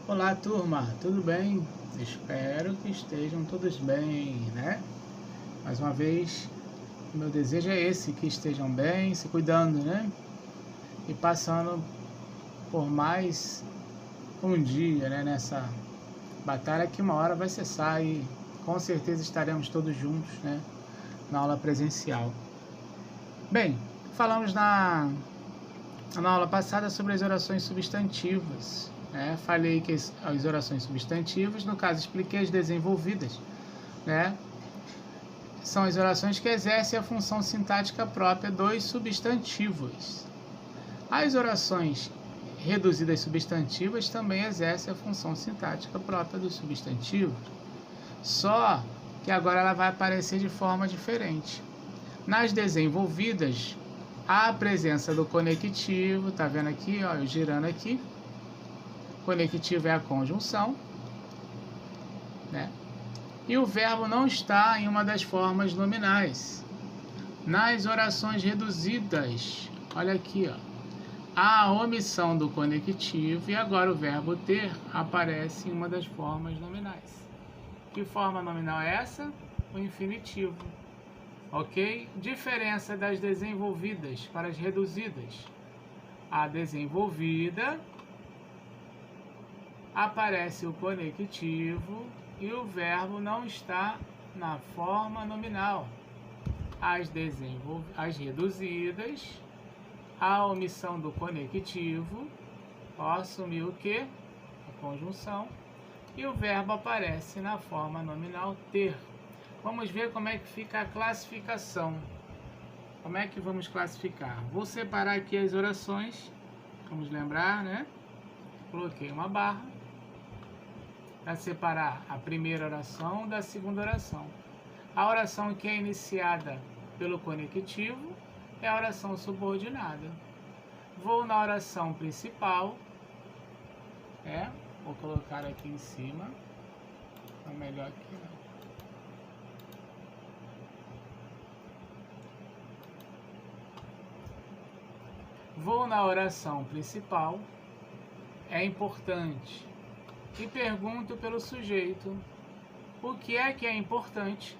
Olá, turma, tudo bem? Espero que estejam todos bem, né? Mais uma vez, o meu desejo é esse, que estejam bem, se cuidando, né? E passando por mais um dia, né? Nessa batalha que uma hora vai cessar e com certeza estaremos todos juntos, né? Na aula presencial. Bem, falamos na aula passada sobre as orações substantivas. Falei que as orações substantivas, no caso expliquei as desenvolvidas, né? São as orações que exercem a função sintática própria dos substantivos. As orações reduzidas substantivas também exercem a função sintática própria dos substantivos, só que agora ela vai aparecer de forma diferente. Nas desenvolvidas, há a presença do conectivo, tá vendo aqui, ó, eu girando aqui. Conectivo é a conjunção, né? E o verbo não está em uma das formas nominais. Nas orações reduzidas, olha aqui, ó, há a omissão do conectivo e agora o verbo ter aparece em uma das formas nominais. Que forma nominal é essa? O infinitivo. Ok? Diferença das desenvolvidas para as reduzidas. A desenvolvida aparece o conectivo e o verbo não está na forma nominal. As reduzidas, a omissão do conectivo, assumir o que? A conjunção, e o verbo aparece na forma nominal ter. Vamos ver como é que fica a classificação. Como é que vamos classificar? Vou separar aqui as orações, vamos lembrar, né? Coloquei uma barra para separar a primeira oração da segunda oração. A oração que é iniciada pelo conectivo é a oração subordinada. Vou na oração principal, vou colocar aqui em cima, é melhor aqui, né? Vou na oração principal, é importante, e pergunto pelo sujeito o que é importante.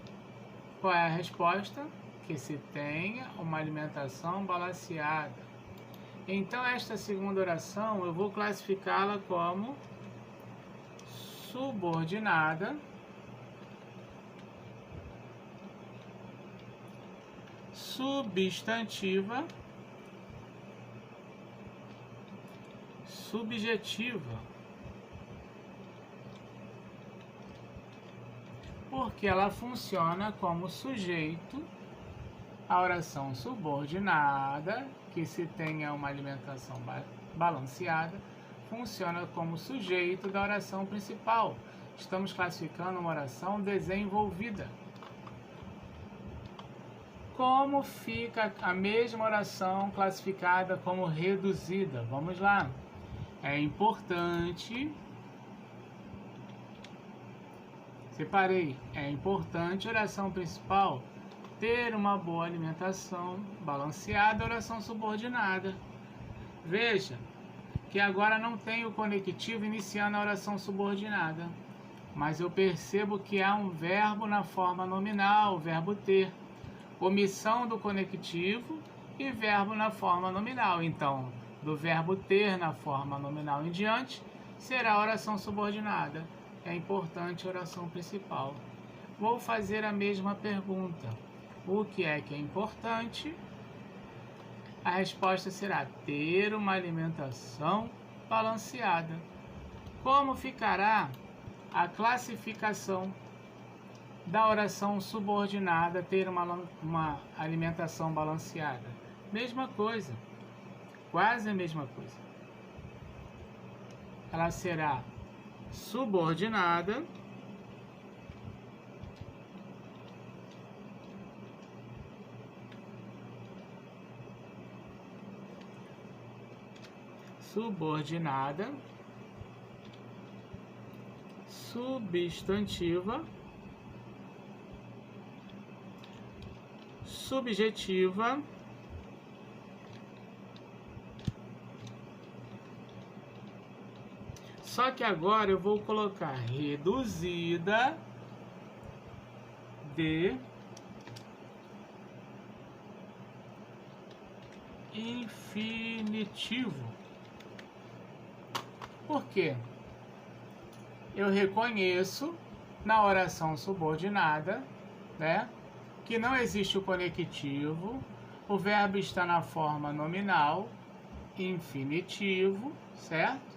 Qual é a resposta? Que se tenha uma alimentação balanceada. Então, esta segunda oração eu vou classificá-la como subordinada, substantiva, subjetiva, porque ela funciona como sujeito. A oração subordinada, que se tenha uma alimentação balanceada, funciona como sujeito da oração principal. Estamos classificando uma oração desenvolvida. Como fica a mesma oração classificada como reduzida? Vamos lá. É importante, separei, é importante oração principal ter uma boa alimentação balanceada, oração subordinada. Veja que agora não tem o conectivo iniciando a oração subordinada, mas eu percebo que há um verbo na forma nominal, o verbo ter, omissão do conectivo e verbo na forma nominal. Então, do verbo ter na forma nominal em diante, será a oração subordinada. É importante a oração principal. Vou fazer a mesma pergunta. O que é importante? A resposta será ter uma alimentação balanceada. Como ficará a classificação da oração subordinada ter uma alimentação balanceada? Mesma coisa, quase a mesma coisa. Ela será subordinada, substantiva, subjetiva, Só que agora eu vou colocar reduzida de infinitivo. Por quê? Eu reconheço na oração subordinada, né, que não existe o conectivo, o verbo está na forma nominal, infinitivo, certo?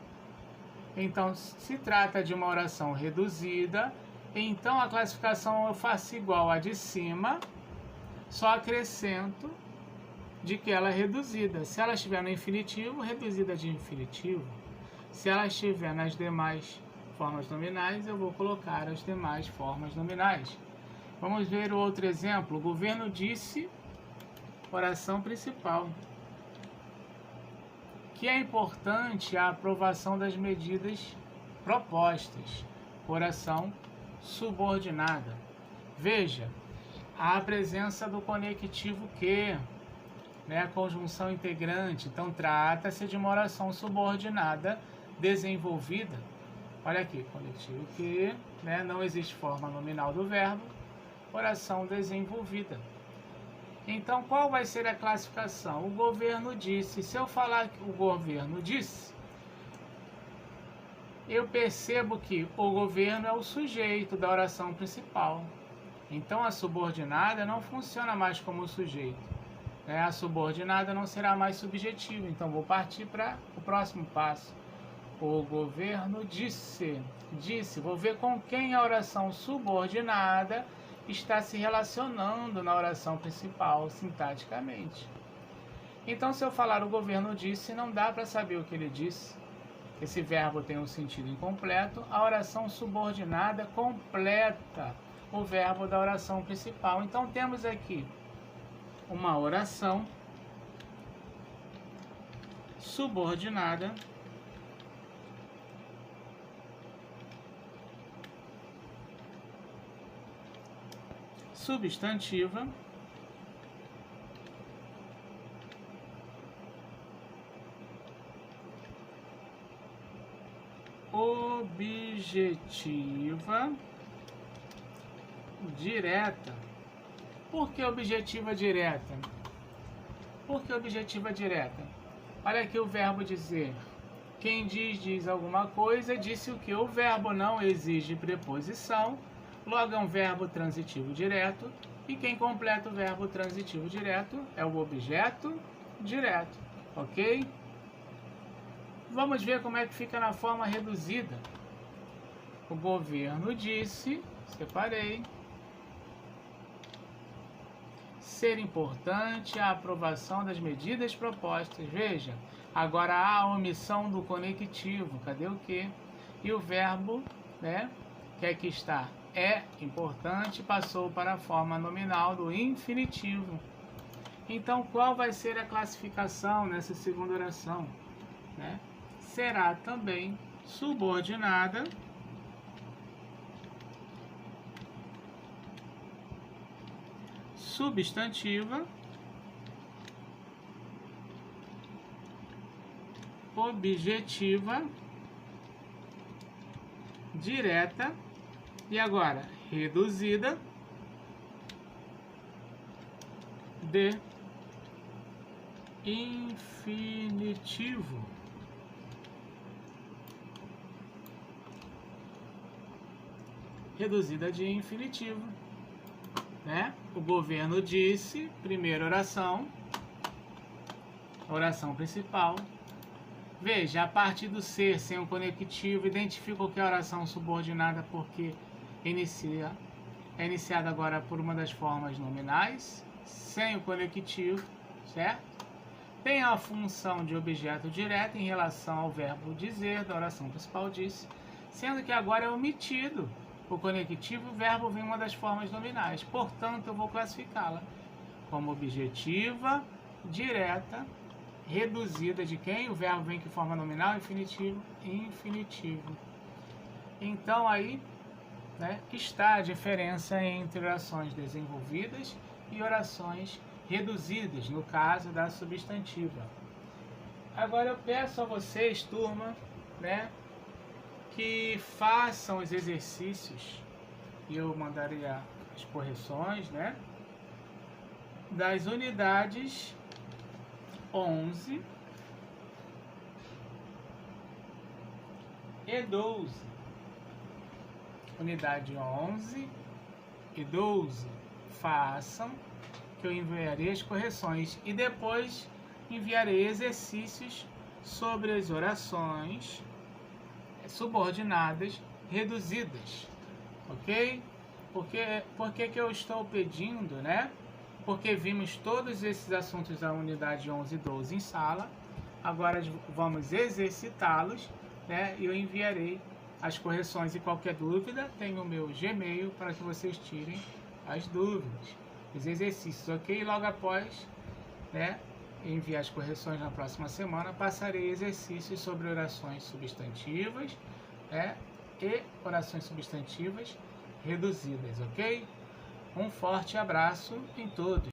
Então, se trata de uma oração reduzida, então a classificação eu faço igual a de cima, só acrescento de que ela é reduzida. Se ela estiver no infinitivo, reduzida de infinitivo. Se ela estiver nas demais formas nominais, eu vou colocar as demais formas nominais. Vamos ver o outro exemplo. O governo disse, oração principal, que é importante a aprovação das medidas propostas, oração subordinada. Veja, a presença do conectivo que, né, a conjunção integrante. Então, trata-se de uma oração subordinada desenvolvida. Olha aqui, conectivo que, né, não existe forma nominal do verbo, oração desenvolvida. Então, qual vai ser a classificação? O governo disse. Se eu falar que o governo disse, eu percebo que o governo é o sujeito da oração principal. Então, a subordinada não funciona mais como sujeito. A subordinada não será mais subjetiva. Então, vou partir para o próximo passo. O governo disse. Disse. Vou ver com quem a oração subordinada está se relacionando na oração principal, sintaticamente. Então, se eu falar o governo disse, não dá para saber o que ele disse. Esse verbo tem um sentido incompleto. A oração subordinada completa o verbo da oração principal. Então, temos aqui uma oração subordinada substantiva objetiva direta. Por que objetiva direta? Por que objetiva direta? Olha aqui o verbo dizer. Quem diz, diz alguma coisa. Disse o que? O verbo não exige preposição. Logo é um verbo transitivo direto. E quem completa o verbo transitivo direto é o objeto direto. Ok? Vamos ver como é que fica na forma reduzida. O governo disse, separei, ser importante a aprovação das medidas propostas. Veja, agora há a omissão do conectivo. Cadê o que? E o verbo, né, que aqui está, é importante, passou para a forma nominal do infinitivo. Então, qual vai ser a classificação nessa segunda oração? Né? Será também subordinada substantiva objetiva direta e agora reduzida de infinitivo. Reduzida de infinitivo, né? O governo disse, primeira oração, oração principal. Veja, a partir do ser sem o conectivo, identifica o que é a oração subordinada porque é iniciada agora por uma das formas nominais, sem o conectivo, certo? Tem a função de objeto direto em relação ao verbo dizer, da oração principal disse, sendo que agora é omitido o conectivo, o verbo vem em uma das formas nominais. Portanto, eu vou classificá-la como objetiva, direta, reduzida de quem? O verbo vem que forma nominal, infinitivo, infinitivo. Então, aí, né, está a diferença entre orações desenvolvidas e orações reduzidas, no caso da substantiva. Agora eu peço a vocês, turma, né, que façam os exercícios e eu mandarei as correções, né? Das unidades 11 e 12. Unidade 11 e 12. Façam, que eu enviarei as correções. E depois enviarei exercícios sobre as orações subordinadas reduzidas. Ok? Por que eu estou pedindo, né? Porque vimos todos esses assuntos da unidade 11 e 12 em sala. Agora vamos exercitá-los, né? E eu enviarei as correções e qualquer dúvida, tem o meu Gmail para que vocês tirem as dúvidas, os exercícios, ok? E logo após, né, enviar as correções na próxima semana, passarei exercícios sobre orações substantivas, né, e orações substantivas reduzidas, ok? Um forte abraço em todos.